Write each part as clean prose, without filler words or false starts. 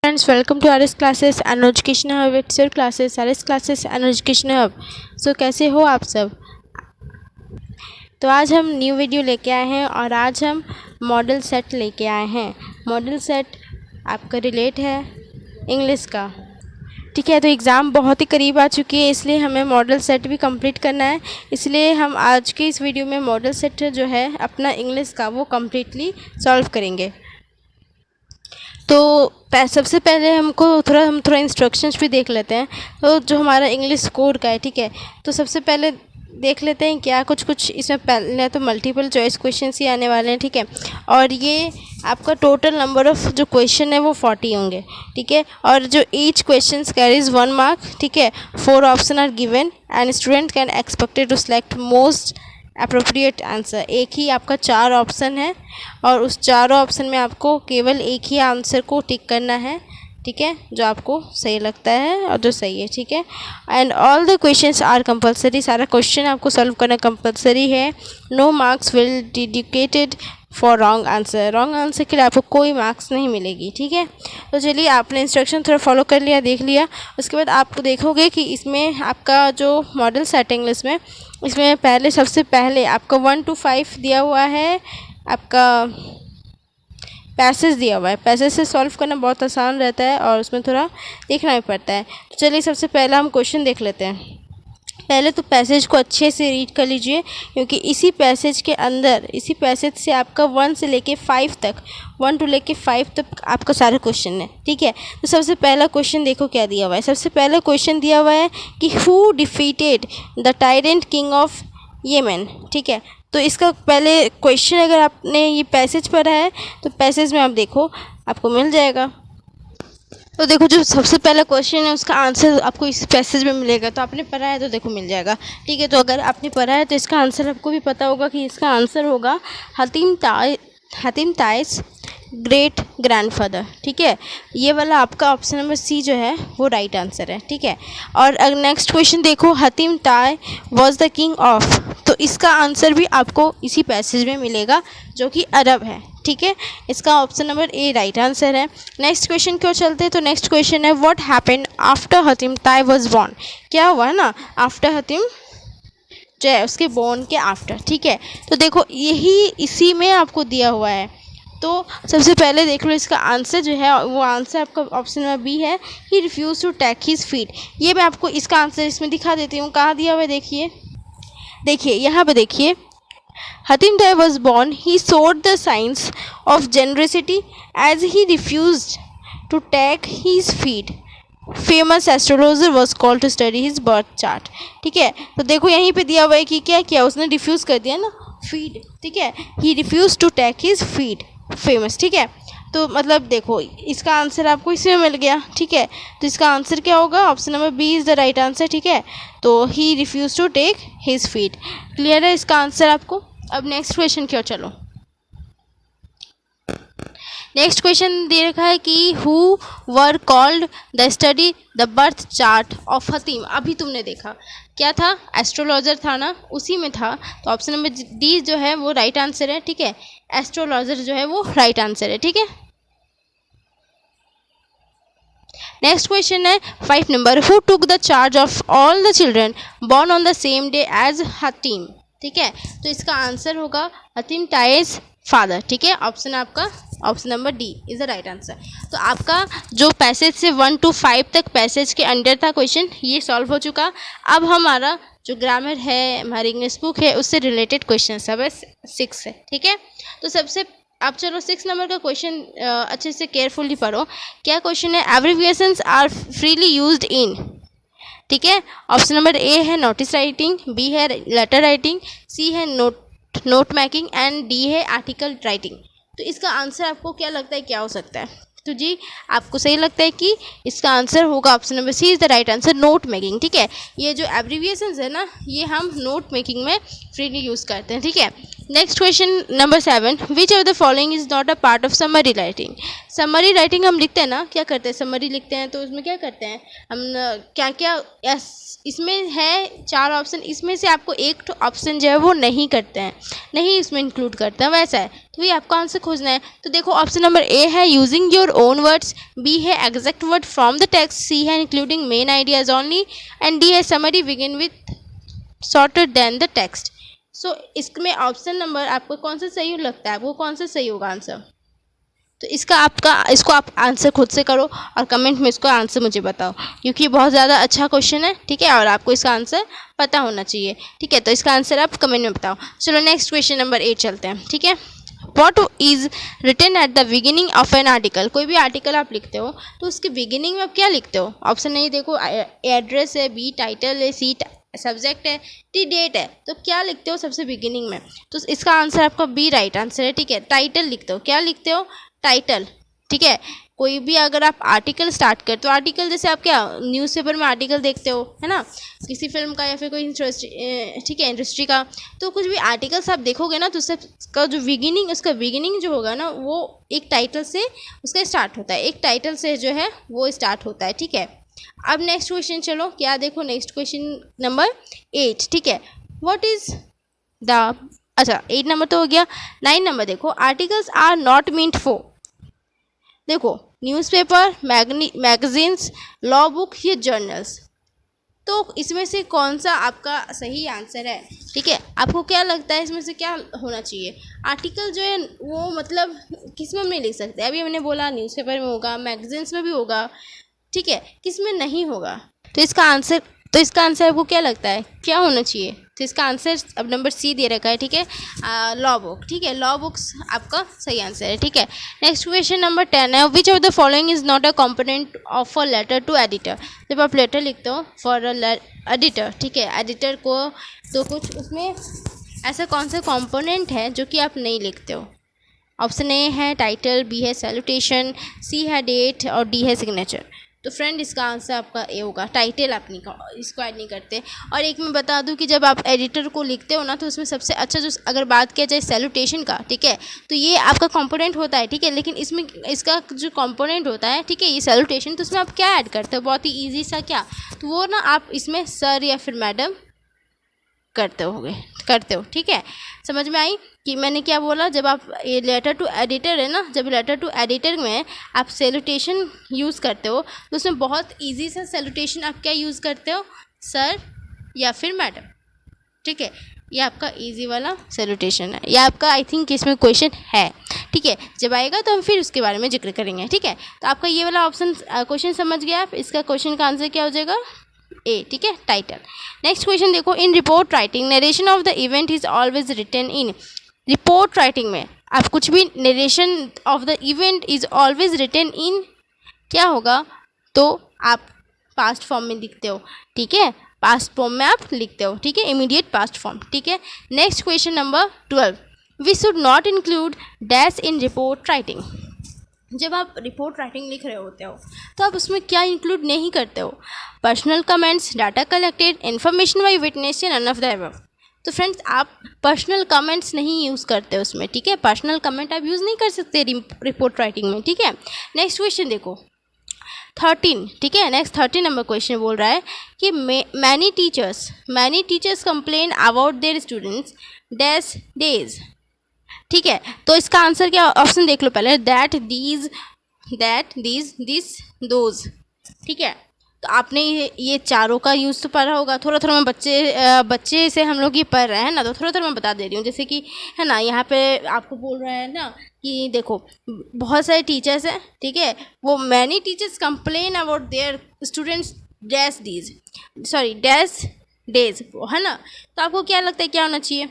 Friends, welcome to RS Classes and Education Hub. It's your classes RS Classes and Education Hub. So कैसे हो आप सब। तो आज हम न्यू वीडियो लेके आए हैं और आज हम मॉडल सेट लेके आए हैं। मॉडल सेट आपका रिलेट है इंग्लिश का, ठीक है। तो एग्ज़ाम बहुत ही करीब आ चुकी है, इसलिए हमें मॉडल सेट भी कंप्लीट करना है। इसलिए हम आज के इस वीडियो में मॉडल सेट जो है अपना इंग्लिश का वो कम्प्लीटली सॉल्व करेंगे। तो सबसे पहले हम थोड़ा इंस्ट्रक्शंस भी देख लेते हैं। तो जो हमारा इंग्लिश कोड का है, ठीक है, तो सबसे पहले देख लेते हैं क्या कुछ इसमें पहले तो मल्टीपल चॉइस क्वेश्चंस ही आने वाले हैं, ठीक है। और ये आपका टोटल नंबर ऑफ़ जो क्वेश्चन है वो 40 होंगे, ठीक है। और जो ईच क्वेश्चन कैरीज 1 मार्क, ठीक है। 4 option are given and student can expected to select most appropriate answer. एक ही आपका 4 ऑप्शन है और उस चारों ऑप्शन में आपको केवल एक ही आंसर को टिक करना है, ठीक है, जो आपको सही लगता है और जो सही है, ठीक है। And all the questions are compulsory. सारा क्वेश्चन आपको सॉल्व करना कंपलसरी है। No marks will dedicated for wrong answer. Wrong answer के लिए आपको कोई मार्क्स नहीं मिलेगी, ठीक है। तो चलिए, आपने इंस्ट्रक्शन थोड़ा फॉलो कर लिया, देख लिया। उसके बाद आप देखोगे कि इसमें आपका जो मॉडल सेटिंग इसमें पहले सबसे पहले आपका 1 to 5 दिया हुआ है, आपका पैसेज दिया हुआ है। पैसेज से सॉल्व करना बहुत आसान रहता है और उसमें थोड़ा देखना भी पड़ता है। तो चलिए, सबसे पहला हम क्वेश्चन देख लेते हैं। पहले तो पैसेज को अच्छे से रीड कर लीजिए, क्योंकि इसी पैसेज से आपका 1 से लेके 5 तक, 1 to लेके 5 तक आपका सारे क्वेश्चन है, ठीक है। तो सबसे पहला क्वेश्चन देखो क्या दिया हुआ है। सबसे पहला क्वेश्चन दिया हुआ है कि who defeated the tyrant king of Yemen, ठीक है। तो इसका पहले क्वेश्चन अगर आपने ये पैसेज पढ़ा है तो पैसेज में आप देखो, आपको मिल जाएगा। तो देखो, जो सबसे पहला क्वेश्चन है उसका आंसर आपको इस पैसेज में मिलेगा। तो आपने पढ़ा है तो देखो मिल जाएगा, ठीक है। तो अगर आपने पढ़ा है तो इसका आंसर आपको भी पता होगा कि इसका आंसर होगा हतीम ताइस ग्रेट ग्रैंडफादर, ठीक है। ये वाला आपका ऑप्शन नंबर सी जो है वो राइट आंसर है, ठीक है। और अगर नेक्स्ट क्वेश्चन देखो, हतीम Tai was the king of, तो इसका आंसर भी आपको इसी पैसेज में मिलेगा जो कि अरब है, ठीक है। इसका ऑप्शन नंबर ए राइट आंसर है। नेक्स्ट क्वेश्चन क्यों चलते हैं, तो नेक्स्ट क्वेश्चन है व्हाट हैपेंड आफ्टर हतीम ताई वाज बोर्न। क्या हुआ ना आफ्टर हतीम जो है उसके बोर्न के आफ्टर, ठीक है। तो देखो, यही इसी में आपको दिया हुआ है। तो सबसे पहले देख लो, इसका आंसर जो है वो आंसर आपका ऑप्शन नंबर बी है, he refuse to take his feed. ये मैं आपको इसका आंसर इसमें दिखा देती हूँ, कहाँ दिया हुआ है देखिए यहाँ पे देखिए। Hatim Tai was born, he showed the science of generosity as he refused to take his feed. Famous astrologer was called to study his birth chart, ठीक है। तो देखो यहीं पे दिया हुआ है कि क्या किया उसने, रिफ्यूज़ कर दिया ना फीड, ठीक है। He refuse to take his feed famous, ठीक है। तो मतलब देखो, इसका आंसर आपको इसमें मिल गया, ठीक है। तो इसका आंसर क्या होगा, option number B is the right answer, ठीक है। तो he refuse to take his feed. Clear है इसका आंसर आपको। अब नेक्स्ट क्वेश्चन क्यों, चलो नेक्स्ट क्वेश्चन दे रखा है कि who were called the study the birth chart of हतीम। अभी तुमने देखा क्या था, एस्ट्रोलॉजर था ना, उसी में था। तो ऑप्शन नंबर डी जो है वो राइट आंसर है, ठीक है। एस्ट्रोलॉजर जो है वो राइट आंसर है, ठीक है। नेक्स्ट क्वेश्चन है 5 number, who took the charge of all the children born on the same day as Hatim, ठीक है। तो इसका आंसर होगा हतीम ताइस फादर, ठीक है। ऑप्शन आपका option number D is the right answer. तो आपका जो पैसेज से 1 to 5 तक पैसेज के अंडर था क्वेश्चन, ये सॉल्व हो चुका। अब हमारा जो ग्रामर है, हमारी इंग्लिश बुक है, उससे रिलेटेड क्वेश्चन सब है 6 है, ठीक है। तो सबसे अब चलो 6 नंबर का क्वेश्चन अच्छे से केयरफुली पढ़ो। क्या क्वेश्चन है, abbreviations are freely used in, ठीक है। ऑप्शन नंबर ए है नोटिस राइटिंग, बी है लेटर राइटिंग, सी है नोट मेकिंग एंड डी है आर्टिकल राइटिंग। तो इसका आंसर आपको क्या लगता है क्या हो सकता है, तो जी आपको सही लगता है कि इसका आंसर होगा option number C is the right answer, note making, ठीक है। ये जो एब्रिविएशंस है ना, ये हम नोट मेकिंग में फ्रीली यूज़ करते हैं, ठीक है। Next question number 7, which of the following is not a part of summary writing. Summary writing हम लिखते हैं ना, क्या करते हैं, समरी लिखते हैं तो उसमें क्या करते हैं हम, क्या क्या इसमें है 4 ऑप्शन, इसमें से आपको एक तो ऑप्शन जो है वो नहीं करते हैं, नहीं इसमें इंक्लूड करते हैं, वैसा है, तो ये आपको आंसर खोजना है। तो देखो ऑप्शन नंबर ए है using your own words, B है exact word from the text, C है including main ideas only, and D है summary begin with shorter than the text. So इसमें ऑप्शन नंबर आपको कौन सा सही लगता है, आपको कौन सा सही होगा आंसर? तो इसको आप आंसर खुद से करो और कमेंट में इसको आंसर मुझे बताओ, क्योंकि ये बहुत ज़्यादा अच्छा क्वेश्चन है, ठीक है, और आपको इसका आंसर पता होना चाहिए, ठीक है। तो इसका आंसर आप कमेंट में बताओ। चलो नेक्स्ट क्वेश्चन नंबर 8 चलते हैं, ठीक है। What is written at the beginning of an article. कोई भी आर्टिकल आप लिखते हो तो उसके बिगिनिंग में आप क्या लिखते हो? ऑप्शन नहीं, देखो एड्रेस है, बी टाइटल है, सी सब्जेक्ट है, टी डेट है, तो क्या लिखते हो सबसे बिगिनिंग में? तो इसका आंसर आपका बी राइट आंसर है, ठीक है। टाइटल लिखते हो, क्या लिखते हो? टाइटल, ठीक है। कोई भी अगर आप आर्टिकल स्टार्ट करते हो, तो आर्टिकल जैसे आप क्या न्यूज़पेपर में आर्टिकल देखते हो, है ना, किसी फिल्म का या फिर कोई ठीक है इंडस्ट्री का, तो कुछ भी आर्टिकल्स आप देखोगे ना तो उसका जो बिगिनिंग, उसका बिगिनिंग जो होगा ना वो एक टाइटल से उसका स्टार्ट होता है, एक टाइटल से जो है वो स्टार्ट होता है, ठीक है। अब नेक्स्ट क्वेश्चन चलो, क्या देखो नेक्स्ट क्वेश्चन नंबर 8, ठीक है। व्हाट इज द, अच्छा 8 नंबर तो हो गया। 9 नंबर देखो, articles are not meant for, देखो न्यूज़पेपर, मैगजीन्स, लॉ बुक, ये जर्नल्स, तो इसमें से कौन सा आपका सही आंसर है, ठीक है। आपको क्या लगता है इसमें से क्या होना चाहिए? आर्टिकल जो है वो मतलब किस में हम नहीं लिख सकते, अभी हमने बोला न्यूज़पेपर में होगा, मैगजीन्स में भी होगा, ठीक है, किस में नहीं होगा? तो इसका आंसर आपको क्या लगता है क्या होना चाहिए? तो इसका आंसर अब नंबर सी दे रखा है, ठीक है, लॉ बुक, ठीक है, लॉ बुक्स आपका सही आंसर है, ठीक है। नेक्स्ट क्वेश्चन नंबर 10 है, which of the following is not a component of a letter to editor. जब आप लेटर लिखते हो फॉर एडिटर, ठीक है, एडिटर को, तो कुछ उसमें ऐसा कौन सा कंपोनेंट है जो कि आप नहीं लिखते हो? ऑप्शन ए है टाइटल, बी है सैल्यूटेशन, सी है डेट और डी है सिग्नेचर। तो फ्रेंड इसका आंसर आपका ए होगा, टाइटल आप नहीं, इसको ऐड नहीं करते। और एक मैं बता दूं कि जब आप एडिटर को लिखते हो ना तो उसमें सबसे अच्छा जो, अगर बात किया जाए सैल्यूटेशन का, ठीक है, तो ये आपका कंपोनेंट होता है, ठीक है, लेकिन इसमें इसका जो कंपोनेंट होता है, ठीक है, ये सैल्यूटेशन, तो उसमें आप क्या ऐड करते हो? बहुत ही ईजी सा, क्या, तो वो ना आप इसमें सर या फिर मैडम करते हो, ठीक है। समझ में आई कि मैंने क्या बोला? जब आप ये लेटर टू एडिटर है ना, जब लेटर टू एडिटर में आप सैल्यूटेशन यूज़ करते हो तो उसमें बहुत इजी सा सैल्यूटेशन आप क्या यूज़ करते हो? सर या फिर मैडम, ठीक है, ये आपका इजी वाला सैल्यूटेशन है, ये आपका आई थिंक इसमें क्वेश्चन है, ठीक है। जब आएगा तो हम फिर उसके बारे में जिक्र करेंगे, ठीक है। तो आपका ये वाला ऑप्शन क्वेश्चन समझ गया आप, इसका क्वेश्चन का आंसर क्या हो जाएगा? ए, ठीक है, टाइटल। नेक्स्ट क्वेश्चन देखो, in report writing narration of the event is always written in. Report writing में आप कुछ भी narration of the event is always written in क्या होगा? तो आप पास्ट फॉर्म में लिखते हो, ठीक है, पास्ट फॉर्म में आप लिखते हो, ठीक है, इमीडिएट पास्ट फॉर्म, ठीक है। Next question number 12, we should not include dash in report writing. जब आप रिपोर्ट राइटिंग लिख रहे होते हो तो आप उसमें क्या इंक्लूड नहीं करते हो? Personal comments, data collected, information by witness, none of the above. तो फ्रेंड्स आप पर्सनल कमेंट्स नहीं यूज़ करते उसमें, ठीक है, पर्सनल कमेंट आप यूज़ नहीं कर सकते रिपोर्ट राइटिंग में, ठीक है। नेक्स्ट क्वेश्चन देखो 13, ठीक है, नेक्स्ट 13 नंबर क्वेश्चन बोल रहा है कि many teachers complain about their students dash days, ठीक है। तो इसका आंसर क्या, ऑप्शन देख लो पहले, दैट दीज दिस दोज, ठीक है। तो आपने ये चारों का यूज़ तो पढ़ा होगा, थोड़ा थोड़ा मैं बच्चे से हम लोग ये पढ़ रहे हैं ना, तो थोड़ा थोड़ा मैं बता दे रही हूँ। जैसे कि है ना, यहाँ पे आपको बोल रहा है ना कि देखो बहुत सारे टीचर्स हैं, ठीक है, वो many teachers complain about their students dash days, है ना। तो आपको क्या लगता है क्या होना चाहिए?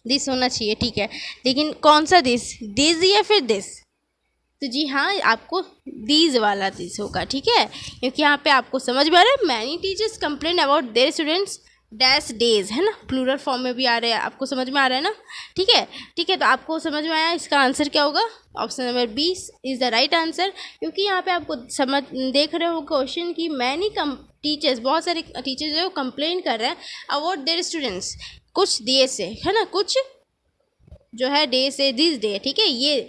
दिस होना चाहिए, ठीक है, लेकिन कौन सा दिस या फिर दिस? तो जी हाँ, आपको दीज वाला दिस होगा, ठीक है, क्योंकि यहाँ पे आपको समझ में आ रहा है many teachers complain about their students dash days, है ना, प्लूरल फॉर्म में भी आ रहा है, आपको समझ में आ रहा है ना, ठीक है, ठीक है। तो आपको समझ में आया, इसका आंसर क्या होगा? Option number B is the right answer, क्योंकि यहाँ पे आपको समझ देख रहे हो क्वेश्चन की मैनी टीचर्स, बहुत सारे टीचर्स जो कंप्लेन कर रहे हैं अबाउट देयर स्टूडेंट्स, कुछ डे से, है ना, कुछ जो है डे से, दिस डे, ठीक है, ये,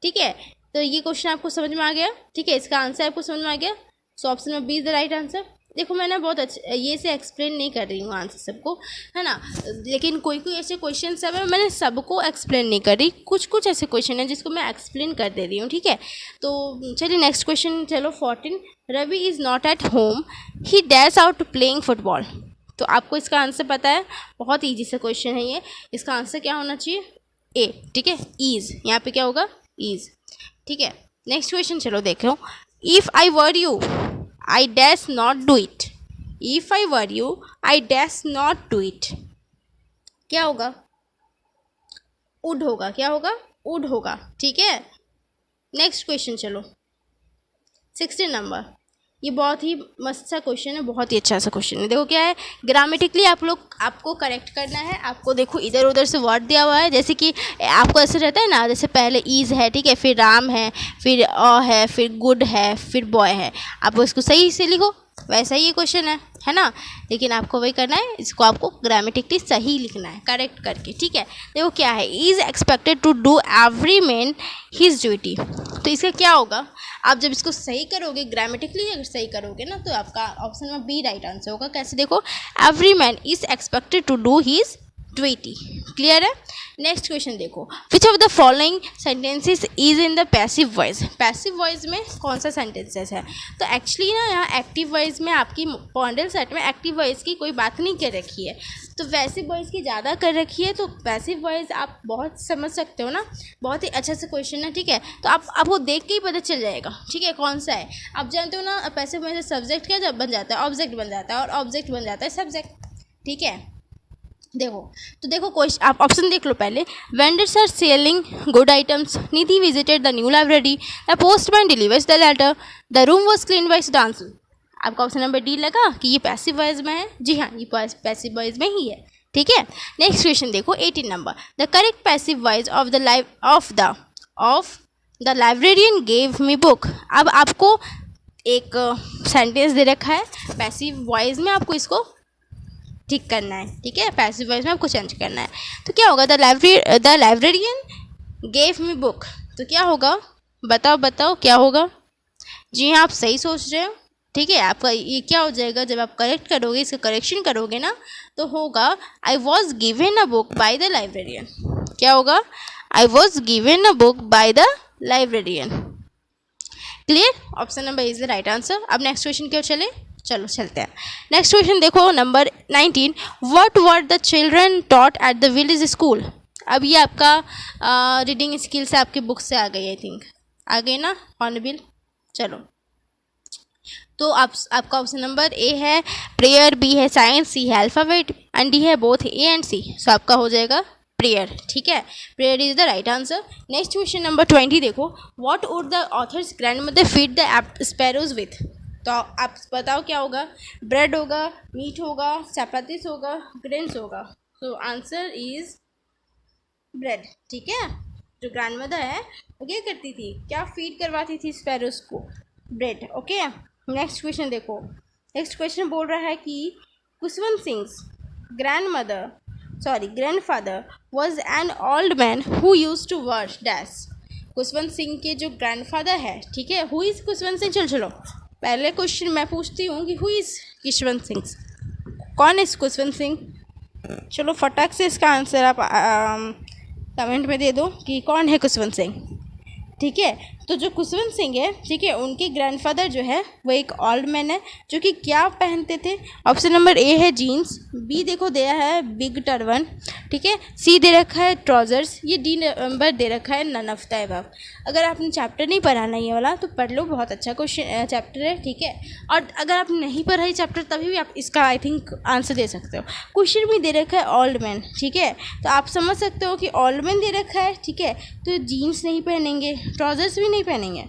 ठीक है। तो ये क्वेश्चन आपको समझ में आ गया, ठीक है, इसका आंसर आपको समझ में आ गया। So option number B is the right answer. देखो मैंने बहुत अच्छा ये से एक्सप्लेन नहीं कर रही हूँ आंसर सबको, है ना, लेकिन कोई कोई ऐसे क्वेश्चन सब है मैंने सबको एक्सप्लेन नहीं कर रही, कुछ कुछ ऐसे क्वेश्चन है जिसको मैं एक्सप्लेन कर दे रही हूँ, ठीक है। तो चलिए नेक्स्ट क्वेश्चन, चलो 14, Ravi is not at home, he dash out playing football. तो आपको इसका आंसर पता है, बहुत ईजी सा क्वेश्चन है ये। इसका आंसर क्या होना चाहिए, ए, ठीक है, ईज, यहाँ पे क्या होगा, ईज, ठीक है। नेक्स्ट क्वेश्चन चलो देखो, if I were you I dash not do it, if I were you I dash not do it, क्या होगा, वुड होगा, क्या होगा, वुड होगा, ठीक है। नेक्स्ट क्वेश्चन चलो 16 नंबर, ये बहुत ही मस्त सा क्वेश्चन है, बहुत ही अच्छा सा क्वेश्चन है। देखो क्या है, ग्रामेटिकली आपको करेक्ट करना है। आपको देखो इधर उधर से वर्ड दिया हुआ है, जैसे कि आपको ऐसे रहता है ना, जैसे पहले ईज है, ठीक है, फिर राम है, फिर अ है, फिर गुड है, फिर बॉय है, आप इसको सही से लिखो, वैसा ही ये क्वेश्चन है ना, लेकिन आपको वही करना है, इसको आपको ग्रामेटिकली सही लिखना है, करेक्ट करके, ठीक है। देखो क्या है, is expected to do every man his duty, तो इसका क्या होगा, आप जब इसको सही करोगे ग्रामेटिकली अगर सही करोगे ना, तो आपका ऑप्शन में बी राइट आंसर होगा। कैसे, देखो, every man is expected to do his duty, clear है। नेक्स्ट क्वेश्चन देखो, which of the following sentences is in the passive voice, passive voice में कौन सा सेंटेंसेस है। तो एक्चुअली ना यहाँ एक्टिव वॉइस में आपकी पॉइंटल सेट में एक्टिव वॉइस की कोई बात नहीं कर रखी है, तो पैसिव वॉइस की ज़्यादा कर रखी है। तो पैसिव वॉइस आप बहुत समझ सकते हो ना, बहुत ही अच्छा सा क्वेश्चन है, ठीक है। तो आपको देख के ही पता चल जाएगा, ठीक है, कौन सा है। आप जानते हो ना, पैसिव वॉइस से सब्जेक्ट क्या जब बन जाता है, ऑब्जेक्ट बन जाता है, और ऑब्जेक्ट बन जाता है सब्जेक्ट, ठीक है। देखो, तो देखो क्वेश्चन, आप ऑप्शन देख लो पहले, vendors are selling good items, Nidhi visited the new library, the postman delivers the letter, the room was clean by dancer. आपका ऑप्शन नंबर डी लगा कि ये पैसिव वॉइस में है, जी हाँ, ये पैसिव वॉइस में ही है, ठीक है। नेक्स्ट क्वेश्चन देखो 18 number, the correct passive voice of the librarian gave me book. अब आपको एक सेंटेंस दे रखा है पैसिव वॉइस में, आपको इसको ठीक करना है, ठीक है, पैसिव वॉइस में आपको चेंज करना है। तो क्या होगा, the librarian gave me book, तो क्या होगा, बताओ क्या होगा। जी हाँ, आप सही सोच रहे हो, ठीक है। आपका ये क्या हो जाएगा, जब आप करेक्ट करोगे, इसका करेक्शन करोगे ना, तो होगा I was given a book by the librarian, क्या होगा, I was given a book by the librarian, clear. Option number is the right answer. अब नेक्स्ट क्वेश्चन क्यों चलो चलते हैं। नेक्स्ट क्वेश्चन देखो number 19, what were the children taught at the village school. अब ये आपका रीडिंग स्किल्स आपकी बुक से आ गई, आई थिंक आ गई ना, ऑनबिल। चलो, तो आपका ऑप्शन नंबर ए है प्रेयर, बी है साइंस, सी है अल्फ़ाबेट, एंड डी है बोथ ए एंड सी। सो आपका हो जाएगा प्रेयर, ठीक है, prayer is the right answer. Next question number 20 देखो, what would the author's grandmother feed the sparrows with. तो आप बताओ क्या होगा, ब्रेड होगा, मीट होगा, चपातीस होगा, ग्रेन्स होगा। तो आंसर इज ब्रेड, ठीक है। जो ग्रैंडमदर है वो क्या करती थी, क्या फीड करवाती थी स्पैरोज को, ब्रेड, ओके। नेक्स्ट क्वेश्चन देखो, नेक्स्ट क्वेश्चन बोल रहा है कि Kushwant Singh grandfather was an old man who use to work dash. Kushwant Singh के जो ग्रैंडफादर है, ठीक है, हु इज़ कुशवंत सिंह। चलो पहले क्वेश्चन मैं पूछती हूँ कि हु इज़ कुशवंत सिंह, कौन है कुशवंत सिंह। चलो फटाक से इसका आंसर आप कमेंट में दे दो कि कौन है कुशवंत सिंह, ठीक है। तो जो कुशवंत सिंह है, ठीक है, उनके ग्रैंडफादर जो है वो एक ओल्ड मैन है, जो कि क्या पहनते थे। ऑप्शन नंबर ए है जीन्स, बी देखो दिया है बिग टर्बन, ठीक है, सी दे रखा है ट्राउजर्स, ये डी नंबर दे रखा है नन ऑफ द अबव। अगर आपने चैप्टर नहीं पढ़ा ना ये वाला, तो पढ़ लो, बहुत अच्छा क्वेश्चन चैप्टर है, ठीक है। और अगर आप नहीं पढ़ा ये चैप्टर, तभी भी आप इसका आई थिंक आंसर दे सकते हो। क्वेश्चन भी दे रखा है ओल्ड मैन, ठीक है, तो आप समझ सकते हो कि ओल्ड मैन दे रखा है, ठीक है, तो जीन्स नहीं पहनेंगे, ट्राउजर्स भी नहीं पहनेंगे,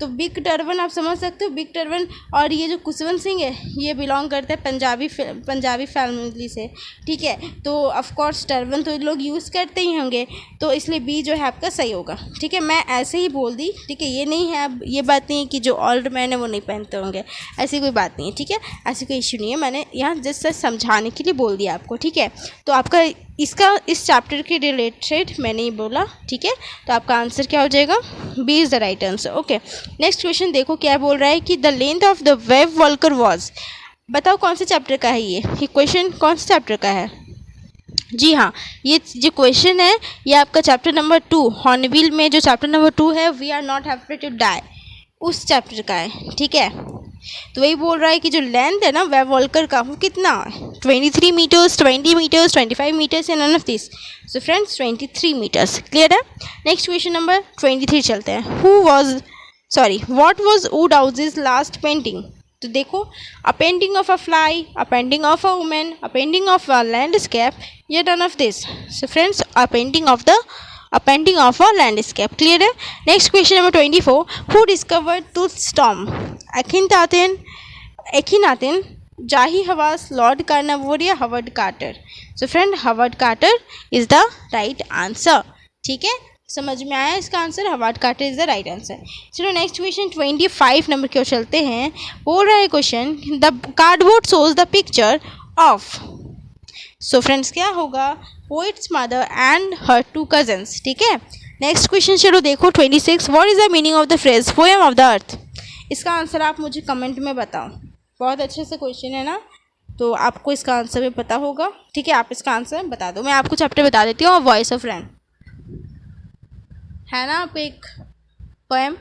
तो बिग टर्बन आप समझ सकते हो, बिग टर्बन। और ये जो कुशवंत सिंह है ये बिलोंग करते हैं पंजाबी फैमिली से, ठीक है। तो ऑफ कोर्स टर्बन तो लोग यूज़ करते ही होंगे, तो इसलिए बी जो है आपका सही होगा, ठीक है। मैं ऐसे ही बोल दी, ठीक है। ये नहीं है, अब ये बात नहीं है कि जो ओल्ड मैन है वो नहीं पहनते होंगे, ऐसी कोई बात नहीं है, ठीक है। ऐसी कोई इशू नहीं है, मैंने यहाँ जस्ट समझाने के लिए बोल दिया आपको, ठीक है। तो आपका इस चैप्टर के रिलेटेड मैंने ही बोला, ठीक है। तो आपका आंसर क्या हो जाएगा, B is the right answer. Okay, next question देखो क्या बोल रहा है कि the length of the wave walker was. बताओ कौन से चैप्टर का है ये क्वेश्चन कौन से चैप्टर का है। जी हाँ, ये जो क्वेश्चन है ये आपका चैप्टर नंबर 2 हॉर्नबिल में जो चैप्टर नंबर 2 है, we are not happy to die, उस चैप्टर का है, ठीक है। तो वही बोल रहा है कि जो लेंथ है ना वेव वॉल्कर का वो कितना है, 23 मीटर्स, 20 मीटर्स, 25 मीटर्स या none of this. So friends 23 metres, clear है। नेक्स्ट क्वेश्चन नंबर 23 चलते हैं। What was Woodhouse's last painting. तो देखो, a painting of a fly, a painting of a woman, a painting of a landscape या none of this. So friends a painting of a landscape, clear है। Next question number 24, who discovered Tut's स्टॉर्म। Akhenaten, जाही हवास, Lord Carnarvon या Howard Carter. So friend Howard Carter is the right answer, ठीक है। समझ में आया इसका answer, Howard Carter is the right answer. चलो नेक्स्ट क्वेश्चन 25 नंबर की ओर चलते हैं। बोल रहा है question, the cardboard shows the picture of. So friends क्या होगा, poet's mother and her 2 cousins, ठीक है। नेक्स्ट क्वेश्चन चलो देखो 26, what is the meaning of the phrase poem of the earth. इसका आंसर आप मुझे कमेंट में बताओ, बहुत अच्छे से क्वेश्चन है ना, तो आपको इसका आंसर भी पता होगा, ठीक है। आप इसका आंसर बता दो, मैं आपको चैप्टर बता देती हूँ। वॉइस ऑफ रैन है ना, आपको एक पोएम,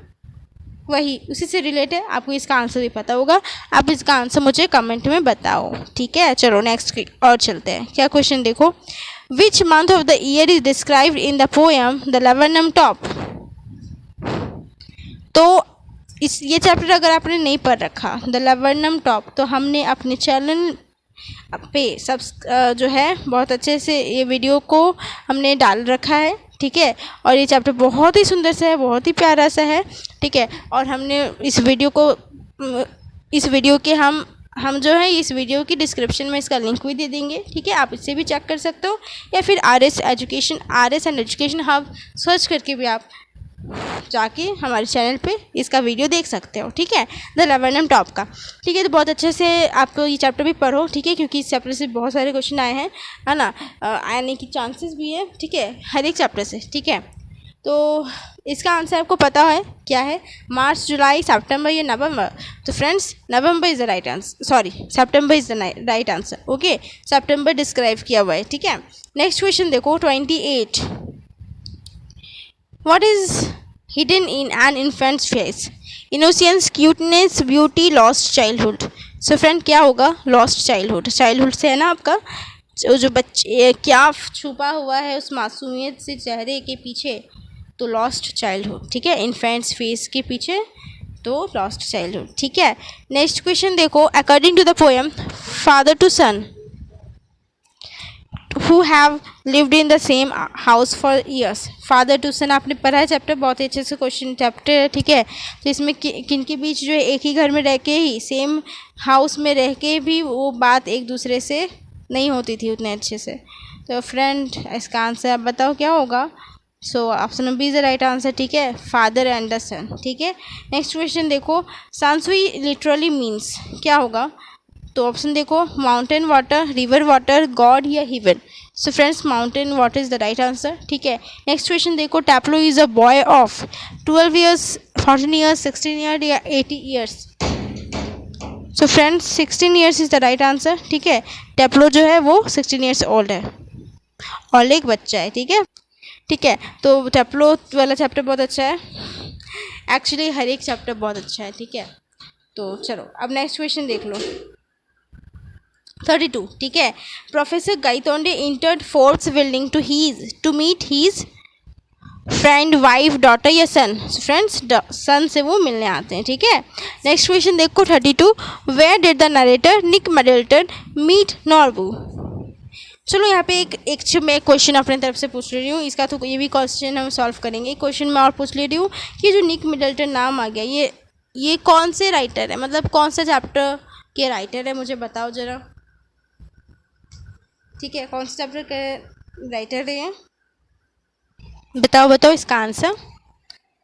वही उसी से रिलेट है, आपको इसका आंसर भी पता होगा। आप इसका आंसर मुझे कमेंट में बताओ, ठीक है। चलो नेक्स्ट और चलते हैं। क्या क्वेश्चन देखो, which month of the year is described in the poem the laburnum top. तो ये चैप्टर अगर आपने नहीं पढ़ रखा द लवर्नम टॉप, तो हमने अपने चैनल पे जो है बहुत अच्छे से ये वीडियो को हमने डाल रखा है, ठीक है। और ये चैप्टर बहुत ही सुंदर सा है, बहुत ही प्यारा सा है, ठीक है। और हमने इस वीडियो के हम जो है इस वीडियो की डिस्क्रिप्शन में इसका लिंक भी दे देंगे, ठीक है। आप इससे भी चेक कर सकते हो, या फिर R S and education hub search करके भी आप जाके हमारे चैनल पे इसका वीडियो देख सकते हो, ठीक है, द लवर्नम टॉप का, ठीक है। तो बहुत अच्छे से आप ये चैप्टर भी पढ़ो, ठीक है, क्योंकि इस चैप्टर से बहुत सारे क्वेश्चन आए हैं, है ना, आने की चांसेस भी है, ठीक है, हर एक चैप्टर से, ठीक है। तो इसका आंसर आपको पता है क्या है, मार्च, जुलाई, सितंबर या नवंबर। तो friends November is the right answer, sorry September is the right answer, okay. September describe किया हुआ है, ठीक है। नेक्स्ट क्वेश्चन देखो 28, What is hidden in an infant's face? Innocence, cuteness, beauty, lost childhood. So friend क्या होगा, lost childhood। childhood से है ना आपका जो बच्चे क्या छुपा हुआ है उस मासूमियत से चेहरे के पीछे, तो lost childhood, ठीक है। infant's face के पीछे तो lost childhood, ठीक है। नेक्स्ट क्वेश्चन देखो, according to the poem father to son who have lived in the same house for years। Father to son आपने पढ़ा है चैप्टर, बहुत ही अच्छे से क्वेश्चन चैप्टर है, ठीक है। तो इसमें किन के बीच जो है एक ही घर में रह के ही, सेम हाउस में रह के भी वो बात एक दूसरे से नहीं होती थी उतने अच्छे से। तो फ्रेंड इसका आंसर आप बताओ क्या होगा। So option B is the right answer, ठीक है, फादर एंड द सन, ठीक है। नेक्स्ट क्वेश्चन देखो, सांसुई लिटरली मीन्स क्या होगा। तो ऑप्शन देखो, mountain water, river water, god या heaven. So friends mountain water is the right answer, ठीक है। नेक्स्ट क्वेश्चन देखो, Taplow is a boy of 12 years, 14 years, 16 years या 80 years. So friends 16 years is the right answer, ठीक है। टैप्लो जो है वो 16 ईयर्स ओल्ड है और एक बच्चा है, ठीक है, ठीक है। तो टैप्लो वाला चैप्टर बहुत अच्छा है, एक्चुअली हर एक चैप्टर बहुत अच्छा है, ठीक है। तो चलो अब नेक्स्ट क्वेश्चन देख लो 32, ठीक है। Professor Gaitonde entered fourth building to meet his friend, wife, daughter या सन। फ्रेंड्स सन से वो मिलने आते हैं, ठीक है। नेक्स्ट क्वेश्चन देखो 32, where did the narrator Nick Middleton meet Norbu. चलो यहाँ पे मैं क्वेश्चन अपने तरफ से पूछ ले रही हूँ, इसका तो ये भी क्वेश्चन हम सॉल्व करेंगे। क्वेश्चन मैं और पूछ ले रही हूँ कि जो निक मिडल्टन नाम आ गया, ये कौन से राइटर है, मतलब कौन सा चैप्टर के राइटर है, मुझे बताओ ज़रा। ठीक है, कौन से चैप्टर के राइटर है, बताओ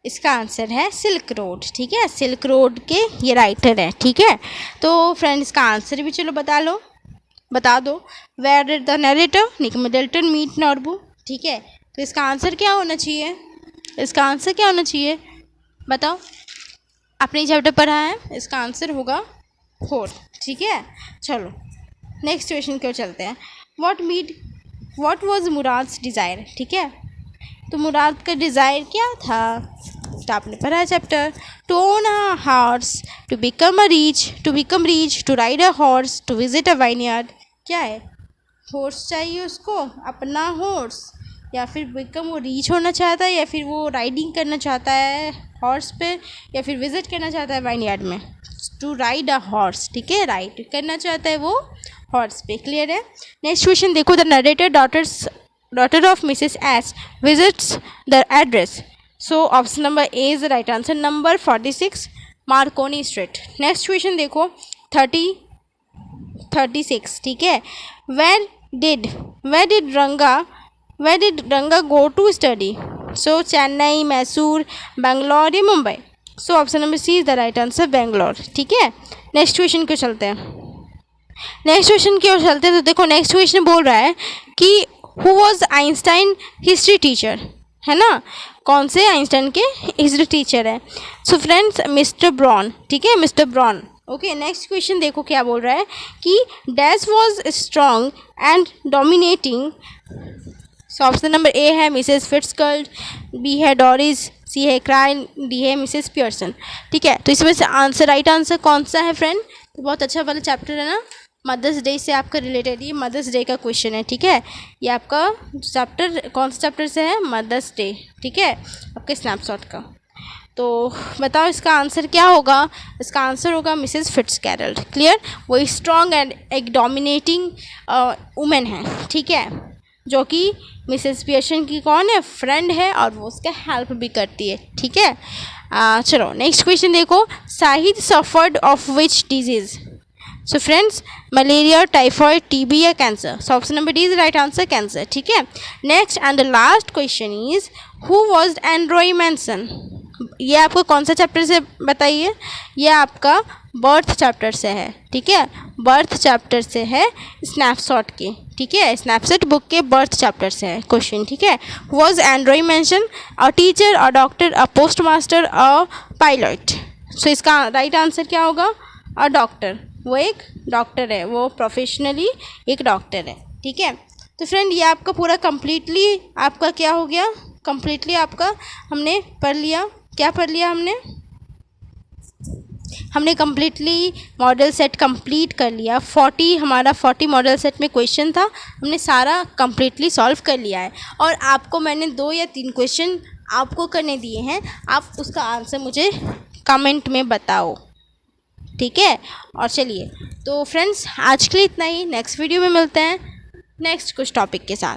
इसका आंसर है सिल्क रोड। ठीक है, सिल्क रोड के ये राइटर है। ठीक है, तो फ्रेंड्स इसका आंसर भी चलो बता दो। Where did the narrator Nick Middleton meet Norbu. ठीक है, तो इसका आंसर क्या होना चाहिए, बताओ। आपने चैप्टर पढ़ा है, इसका आंसर होगा 4। ठीक है, चलो नेक्स्ट क्वेश्चन क्यों चलते हैं। What was Murad's desire. ठीक है, तो मुराद का डिज़ायर क्या था, तो आपने पढ़ा है chapter. To own a horse, to become rich, to ride a horse, to visit a vineyard. क्या है, हॉर्स चाहिए उसको, अपना हॉर्स, या फिर बिकम वो रीच होना चाहता है, या फिर वो राइडिंग करना चाहता है हॉर्स पे, या फिर विजिट करना चाहता है वाइनयार्ड में। टू राइड अ हॉर्स, ठीक है, राइड करना चाहता है वो हॉर्स पे। क्लियर है। नेक्स्ट क्वेश्चन देखो, the narrator daughter of Mrs. S visits the address. So option number A is the right answer. Number 46 Marconi Street. Next question देखो 36. ठीक है, where did Ranga go to study? So Chennai, Mysore, Bangalore या Mumbai. So option number C is the right answer, Bangalore। ठीक है, next question क्यों चलते हैं, तो देखो नेक्स्ट क्वेश्चन बोल रहा है कि who was Einstein history teacher, है ना, कौन से आइंस्टाइन के हिस्ट्री टीचर है। So friends mister brown. ठीक है, mister brown. Okay, next question देखो क्या बोल रहा है कि dash was strong and dominating. So option number A है मिसेस फिट्जगर्ल्ड, बी है डॉरिस, सी है क्राइन, डी है मिसेस पियर्सन। ठीक है, तो इसमें से राइट आंसर कौन सा है फ्रेंड, तो बहुत अच्छा वाला चैप्टर है ना, मदर्स डे से आपका रिलेटेड, ये मदर्स डे का क्वेश्चन है। ठीक है, ये आपका चैप्टर कौन सा चैप्टर से है, मदर्स डे। ठीक है, आपके स्नैपशॉट का। तो बताओ इसका आंसर क्या होगा, इसका आंसर होगा मिसेस फिट्जगेराल्ड। क्लियर, वो स्ट्रॉन्ग एंड एक डोमिनेटिंग वुमेन है। ठीक है, जो कि मिसेस पियर्सन की कौन है, फ्रेंड है, और वो उसका हेल्प भी करती है। ठीक है, चलो नेक्स्ट क्वेश्चन देखो, Shahid suffered of which disease. So friends malaria, typhoid, TB या cancer. So option number D is right answer, cancer. ठीक है, next and the last question is who was Andrew Manson. ये आपको कौन सा चैप्टर से बताइए, ये आपका बर्थ चैप्टर से है। ठीक है, बर्थ चैप्टर से है स्नैपशॉट के। ठीक है, स्नैपशॉट बुक के बर्थ चैप्टर से है क्वेश्चन। ठीक है, was Andrew Manson a teacher, a doctor, a postmaster, a pilot. So इसका राइट आंसर क्या होगा, अ डॉक्टर। वो एक डॉक्टर है, वो प्रोफेशनली एक डॉक्टर है। ठीक है, तो फ्रेंड ये आपका पूरा कंप्लीटली आपका क्या हो गया, कंप्लीटली आपका हमने पढ़ लिया। क्या पढ़ लिया हमने कंप्लीटली मॉडल सेट कंप्लीट कर लिया। 40 मॉडल सेट में क्वेश्चन था, हमने सारा कंप्लीटली सॉल्व कर लिया है। और आपको मैंने 2 या 3 क्वेश्चन आपको करने दिए हैं, आप उसका आंसर मुझे कमेंट में बताओ। ठीक है, और चलिए तो फ्रेंड्स आज के लिए इतना ही, नेक्स्ट वीडियो में मिलते हैं नेक्स्ट कुछ टॉपिक के साथ।